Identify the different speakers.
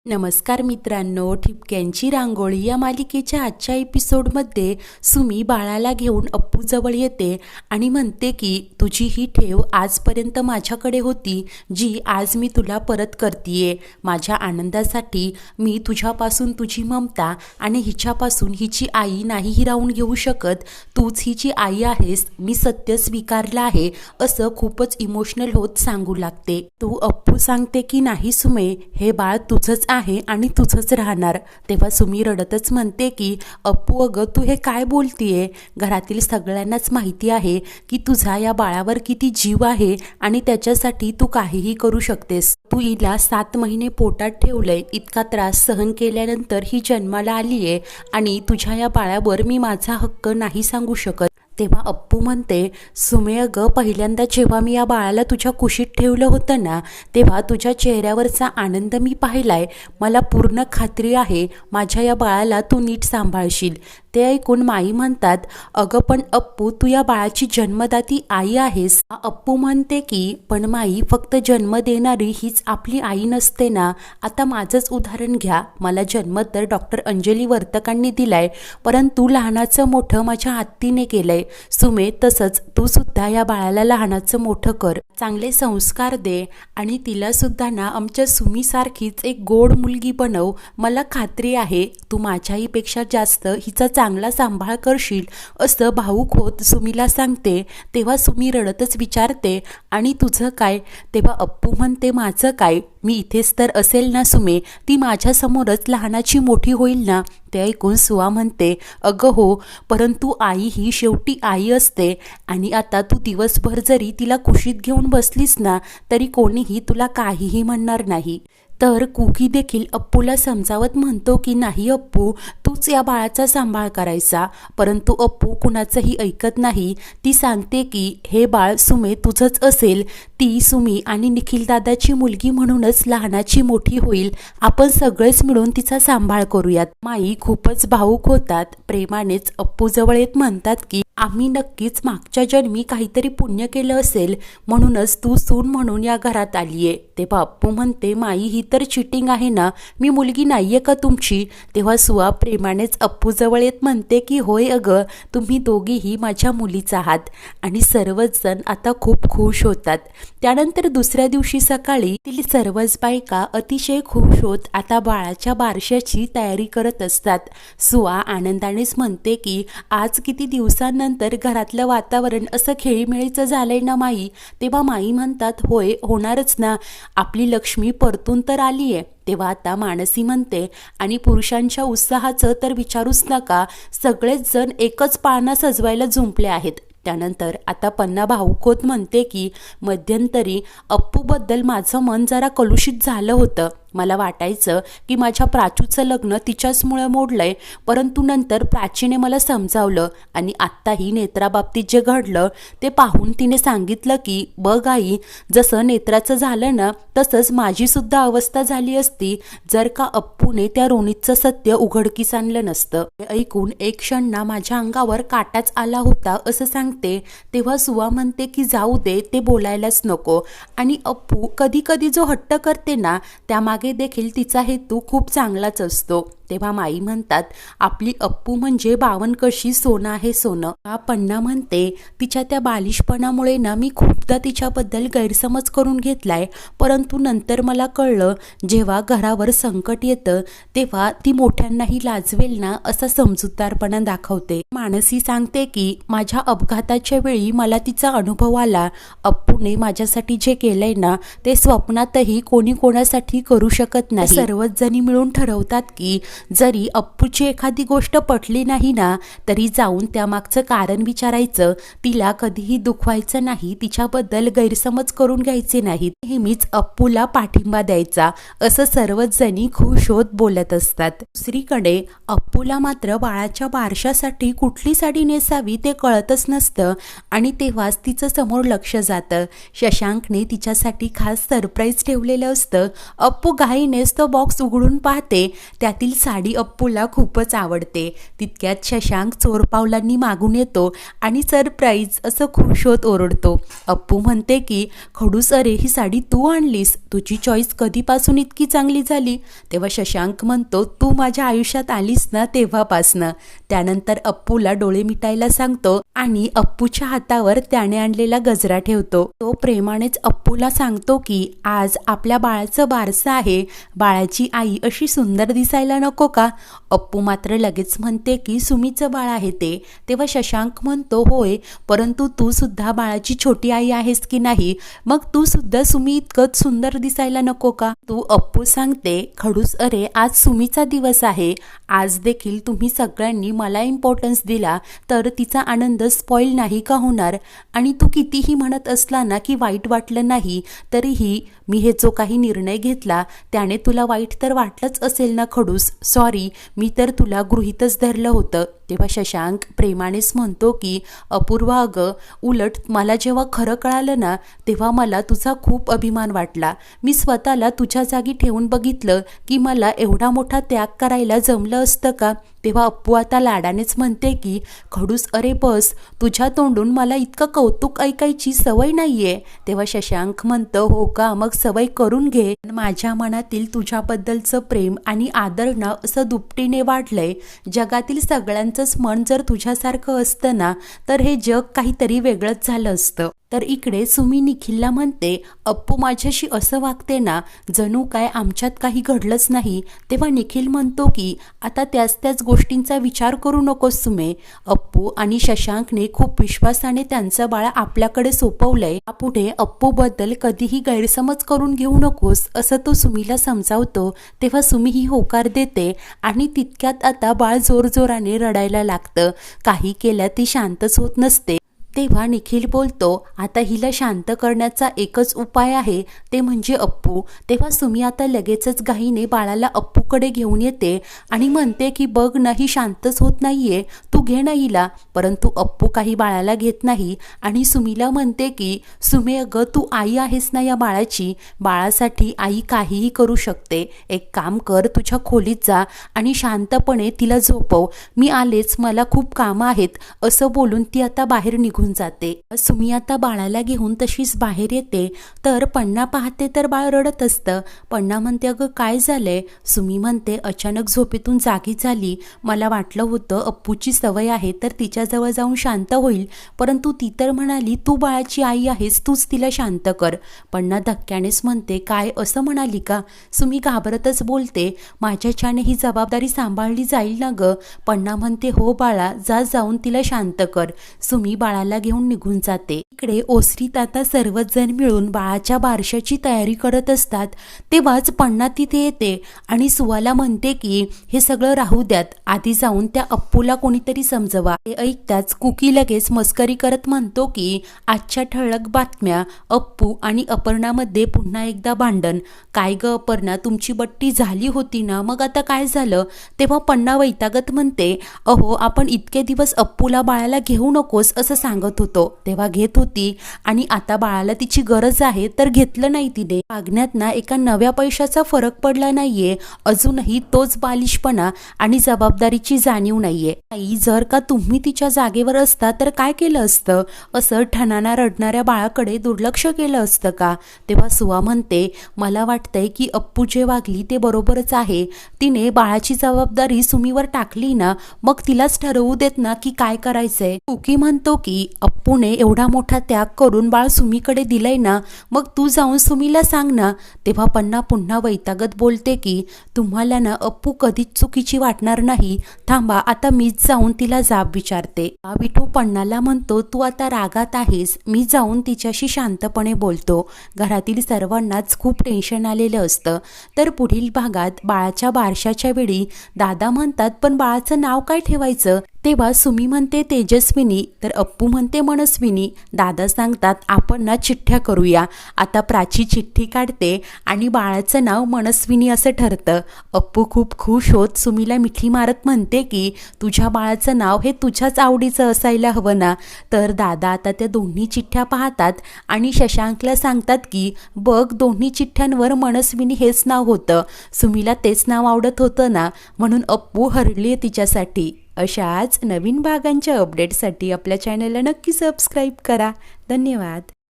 Speaker 1: नमस्कार मित्रांनो, ठिपक्यांची रांगोळी या मालिकेच्या आजच्या एपिसोडमध्ये सुमी बाळाला घेऊन अप्पूजवळ येते आणि म्हणते की तुझी ही ठेव आजपर्यंत माझ्याकडे होती, जी आज मी तुला परत करतीये. माझ्या आनंदासाठी मी तुझ्यापासून तुझी ममता आणि हिच्यापासून हिची आई नाहीही राहून घेऊ शकत. तूच हिची आई आहेस, मी सत्य स्वीकारलं आहे, असं खूपच इमोशनल होत सांगू लागते. तू अप्पू सांगते की नाही सुमे, हे बाळ तुझंच आहे आणि तुझंच राहणार. तेव्हा सुमी रडतच म्हणते की अप्पू अगं तू हे काय बोलतीये, घरातील सगळ्यांनाच माहिती आहे की तुझा या बाळावर किती जीव आहे आणि त्याच्यासाठी तू काहीही करू शकतेस. तू हिला 7 महिने पोटात ठेवलंय, इतका त्रास सहन केल्यानंतर ही जन्माला आलीये आणि तुझ्या या बाळावर मी माझा हक्क नाही सांगू शकत. तेव्हा अप्पू म्हणते, सुमे अगं पहिल्यांदा जेव्हा मी या बाळाला तुझ्या कुशीत ठेवलं होतं ना, तेव्हा तुझ्या चेहऱ्यावरचा आनंद मी पाहिलाय. मला पूर्ण खात्री आहे माझ्या या बाळाला तू नीट सांभाळशील. ते ऐकून माई म्हणतात, अगं पण अप्पू तू या बाळाची जन्मदाती आई आहेस. अप्पू म्हणते की पण माई, फक्त जन्म देणारी हीच आपली आई नसते ना. आता माझंच उदाहरण घ्या, मला जन्म तर डॉक्टर अंजली वर्तकांनी दिलाय, परंतु लहानाचं मोठं माझ्या आत्तीने केलंय. सुमे तसंच तू सुद्धा या बाळाला लहानाचं मोठं कर, चांगले संस्कार दे आणि तिला सुद्धा ना आमच्या सुमीसारखीच एक गोड मुलगी बनव. मला खात्री आहे तू माझ्याहीपेक्षा जास्त हिचा चांगला सांभाळ करशील, असं भाऊक होत सुमीला सांगते. तेव्हा सुमी रडतच विचारते, आणि तुझं काय? तेव्हा अप्पू म्हणते, माझं काय, मी इथेच तर असेल ना सुमे, ती माझ्यासमोरच लहानाची मोठी होईल ना. ते ऐकून सुआ म्हणते, अगं हो, परंतु आई ही शेवटी आई असते आणि आता तू दिवसभर जरी तिला कुशीत घेऊन बसलीस ना, तरी कोणीही तुला काहीही म्हणणार नाही. तर कुकी देखील अप्पूला समजावत म्हणतो की नाही अप्पू, तूच या बाळाचा सांभाळ करायचा. परंतु अप्पू कुणाचंही ऐकत नाही. ती सांगते की हे बाळ सुमे तुझंच असेल, ती सुमी आणि निखिल दादाची मुलगी म्हणूनच लहानाची मोठी होईल. आपण सगळेच मिळून तिचा सांभाळ करूयात. माई खूपच भावूक होतात. प्रेमानेच अप्पू जवळ येत म्हणतात की आम्ही नक्कीच मागच्या जन्मी काहीतरी पुण्य केलं असेल, म्हणूनच तू सून म्हणून या घरात आलीये. तेव्हा अप्पू म्हणते, माई ही तर चिटिंग आहे ना, मी मुलगी नाहीये का तुमची? तेव्हा सुआ प्रेमानेच अप्पू जवळ येत म्हणते की होय अगं, तुम्ही दोघीही माझ्या मुलीच आहात. आणि सर्वच जण आता खूप खुश होतात. त्यानंतर दुसऱ्या दिवशी सकाळी ती सर्वच बायका अतिशय खुश होत आता बाळाच्या बारशाची तयारी करत असतात. सुआ आनंदानेच म्हणते की आज किती दिवसांनंतर घरातलं वातावरण असं खेळीमेळीचं झालंय ना माई. तेव्हा माई म्हणतात, होय होणारच ना, आपली लक्ष्मी परतून तर आलीये. तेव्हा आता मानसी म्हणते, आणि पुरुषांच्या उत्साहाचं तर विचारूच नका, सगळेच जण एकच पाळणा सजवायला जुंपले आहेत. त्यानंतर आता पन्ना भाऊक होत म्हणते की मध्यंतरी अप्पूबद्दल माझं मन जरा कलुषित झालं होतं. मला वाटायचं की माझ्या प्राचूचं लग्न तिच्याचमुळे मोडलंय, परंतु नंतर प्राचीने मला समजावलं आणि आत्ताही नेत्राबाबतीत जे घडलं ते पाहून तिने सांगितलं की बघ आई, जसं नेत्राचं झालं ना, तसंच माझी सुद्धा अवस्था झाली असती जर का अप्पूने त्या रोनितचं सत्य उघडकीस आणलं नसतं. हे ऐकून एक क्षण ना माझ्या अंगावर काटाच आला होता, असं सांगते. तेव्हा सुआ म्हणते की जाऊ दे, ते बोलायलाच नको. आणि अप्पू कधी कधी जो हट्ट करते ना, त्यामागे देखील तिचा हेतू खूप चांगलाच असतो. तेव्हा माई म्हणतात, आपली अप्पू म्हणजे 52 कशी सोनं आहे सोनं. पन्ना म्हणते, तिच्या त्या बालिशपणामुळे ना मी खूपदा तिच्याबद्दल गैरसमज करून घेतलाय, परंतु नंतर मला कळलं जेव्हा घरावर संकट येतं तेव्हा ती मोठ्यांनाही लाजवेल ना, असा समजूतदारपणा दाखवते. मानसी सांगते की माझ्या अपघाताच्या वेळी मला तिचा अनुभव आला. अप्पूने माझ्यासाठी जे केलंय ना, ते स्वप्नातही कोणी कोणासाठी करू शकत नाही. सर्वच जणी मिळून ठरवतात की जरी अप्पूची एखादी गोष्ट पटली नाही ना, तरी जाऊन त्यामागचं कारण विचारायचं, तिला कधीही दुखवायचं नाही, तिच्याबद्दल गैरसमज करून घ्यायचे नाहीत, नेहमीच अप्पूला पाठिंबा द्यायचा, असं सर्वच जणी खुश होत बोलत असतात. दुसरीकडे अप्पूला मात्र बाळाच्या बारशासाठी कुठली साडी नेसावी ते कळतच नसतं आणि तेव्हाच तिचं समोर लक्ष जातं. शशांकने तिच्यासाठी खास सरप्राईज ठेवलेलं असतं. अप्पू घाईनेच तो बॉक्स उघडून पाहते. त्यातील साडी अप्पूला खूपच आवडते. तितक्यात शशांक चोर पावलांनी मागून येतो आणि सरप्राईज असं खुश होत ओरडतो. अप्पू म्हणते की खडूस, अरे ही साडी तू आणलीस, तुझी चॉईस कधीपासून इतकी चांगली झाली? तेव्हा शशांक म्हणतो, तू माझ्या आयुष्यात आलीस ना तेव्हापासनं. त्यानंतर अप्पूला डोळे मिटायला सांगतो आणि अप्पूच्या हातावर त्याने आणलेला गजरा ठेवतो. तो प्रेमानेच अप्पूला सांगतो की आज आपल्या बाळाचं बारसं आहे, बाळाची आई अशी सुंदर दिसायला नको का? अप्पू मात्र लगेच म्हणते की सुमीचं बाळ आहे ते. तेव्हा शशांक म्हणतो, होय, परंतु तू सुद्धा बाळाची छोटी आई आहेस की नाही, मग तू सुद्धा सुमी इतकंच सुंदर दिसायला नको का? तू अप्पू सांगते, खडूस, अरे आज सुमीचा दिवस आहे, आज देखील तुम्ही सगळ्यांनी मला इम्पॉर्टन्स दिला तर तिचा आनंद स्पॉइल नाही का होणार? आणि तू कितीही म्हणत असला ना की वाईट वाटलं नाही, तरीही मी हे जो काही निर्णय घेतला त्याने तुला वाईट तर वाटलंच असेल ना खडूस? सॉरी, मी तर तुला गृहीतच धरलं होतं. तेव्हा शशांक प्रेमानेच म्हणतो की अपूर्वा, अगं उलट मला जेव्हा खरं कळालं ना तेव्हा मला तुझा खूप अभिमान वाटला. मी स्वतःला तुझ्या जागी ठेवून बघितलं की मला एवढा मोठा त्याग करायला जमलं असतं का? तेव्हा अप्पू आता लाडानेच म्हणते की खडूस, अरे बस, तुझ्या तोंडून मला इतकं कौतुक ऐकायची सवय नाहीये. तेव्हा शशांक म्हणतं, हो का, मग सवय करून घे. माझ्या मनातील तुझ्याबद्दलचं प्रेम आणि आदर ना असं दुपटीने वाढलंय. जगातील सगळ्यांचंच मन जर तुझ्यासारखं असतं ना तर हे जग काहीतरी वेगळंच झालं असतं. तर इकडे सुमी निखिलला म्हणते, अप्पू माझ्याशी असं वागते ना जणू काय आमच्यात काही घडलंच नाही. तेव्हा निखिल म्हणतो की आता त्याच गोष्टींचा विचार करू नकोस सुमे. अप्पू आणि शशांकने खूप विश्वासाने त्यांचं बाळ आपल्याकडे सोपवलंय. पुढे अप्पूबद्दल कधीही गैरसमज करून घेऊ नकोस असं तो सुमीला समजावतो. तेव्हा सुमी ही होकार देते आणि तितक्यात आता बाळ जोरजोराने रडायला लागतं. काही केल्या ती शांतच होत नसते. तेव्हा निखिल बोलतो, आता हिला शांत करण्याचा एकच उपाय आहे, ते म्हणजे अप्पू. तेव्हा सुमी आता लगेचच घाईने बाळाला अप्पूकडे घेऊन येते आणि म्हणते की बघ ना, ही शांतच होत नाहीये, तू घे ना हिला. परंतु अप्पू काही बाळाला घेत नाही आणि सुमीला म्हणते की सुमे, अगं तू आई आहेस ना या बाळाची, बाळासाठी आई काहीही करू शकते. एक काम कर, तुझ्या खोलीत जा आणि शांतपणे तिला झोपव, मी आलेच, मला खूप कामं आहेत. असं बोलून ती आता बाहेर निघून जाते. सुमी आता बाळाला घेऊन तशीच बाहेर येते तर पन्ना पाहते तर बाळ रडत असतं. पन्ना म्हणते, अगं काय झालंय? सुमी म्हणते, अचानक झोपेतून जागी झाली, मला वाटलं होतं अप्पूची सवय आहे तर तिच्याजवळ जाऊन शांत होईल, परंतु ती तर म्हणाली तू बाळाची आई आहेस, तूच तिला शांत कर. पन्ना धक्क्यानेच म्हणते, काय असं म्हणाली का? सुमी घाबरतच बोलते, माझ्याच्याने ही जबाबदारी सांभाळली जाईल ना ग? पन्ना म्हणते, हो बाळा, जाऊन तिला शांत कर. सुमी बाळाला घेऊन निघून जाते. इकडे ओसरीत आता सर्वच जण मिळून बाळाच्या बारशाची तयारी करत असतात. तेव्हाच पन्ना तिथे येते आणि सुवाला म्हणते की हे सगळं राहू द्यात, आधी जाऊन त्या अप्पूला कोणीतरी समजवा. हे ऐकताच कुकी लगेच मस्करी करत म्हणतो की आजच्या ठळक बातम्या, अप्पू आणि अपर्णामध्ये पुन्हा एकदा भांडण. काय ग अपर्णा, तुमची बट्टी झाली होती ना, मग आता काय झालं? तेव्हा पन्ना वैतागत म्हणते, अहो आपण इतके दिवस अप्पूला बाळाला घेऊ नकोस असं सांगत होतो, तेव्हा घेत होती आणि आता बाळाला तिची गरज आहे तर घेतलं नाही तिने. मागण्यात ना एका नव्या पैशाचा फरक पडला नाहीये, अजूनही तोच बालिशपणा आणि जबाबदारीची जाणीव नाहीये. आई, जर का तुम्ही तिच्या जागेवर असता तर काय केलं असतं? असं ठणाना रडणाऱ्या बाळाकडे दुर्लक्ष केलं असतं का? तेव्हा सुवा म्हणते, मला वाटतंय की अप्पू जे वागली ते बरोबरच आहे. तिने बाळाची जबाबदारी सुमीवर टाकली ना, मग तिलाच ठरवू देत ना की काय करायचंय. कुकी म्हणतो की अप्पूने एवढा मोठा त्याग करून बाळ सुमीकडे दिलंय ना, मग तू जाऊन सुमीला सांग ना. तेव्हा पन्ना पुन्हा वैतागत बोलते की तुम्हाला ना अप्पू कधीच चुकीची वाटणार नाही, थांबा आता मीच जाऊन तिला जाब विचारते. विठू पन्नाला म्हणतो, तू आता रागात आहेस, मी जाऊन तिच्याशी शांतपणे बोलतो. घरातील सर्वांनाच खूप टेन्शन आलेलं असतं. तर पुढील भागात बाळाच्या बारशाच्या वेळी दादा म्हणतात, पण बाळाचं नाव काय ठेवायचं? तेव्हा सुमी म्हणते तेजस्विनी, तर अप्पू म्हणते मनस्विनी. दादा सांगतात आपण ना चिठ्ठ्या करूया. आता प्राची चिठ्ठी काढते आणि बाळाचं नाव मनस्विनी असं ठरतं. अप्पू खूप खुश होत सुमीला मिठी मारत म्हणते की तुझ्या बाळाचं नाव हे तुझ्याच आवडीचं असायला हवं ना. तर दादा आता त्या दोन्ही चिठ्ठ्या पाहतात आणि शशांकला सांगतात की बघ, दोन्ही चिठ्ठ्यांवर मनस्विनी हेच नाव होतं. सुमीला तेच नाव आवडत होतं ना, म्हणून अप्पू हरली तिच्यासाठी. अशाच नवीन भागांच्या अपडेटसाठी आपल्या चॅनलला नक्की सबस्क्राईब करा. धन्यवाद.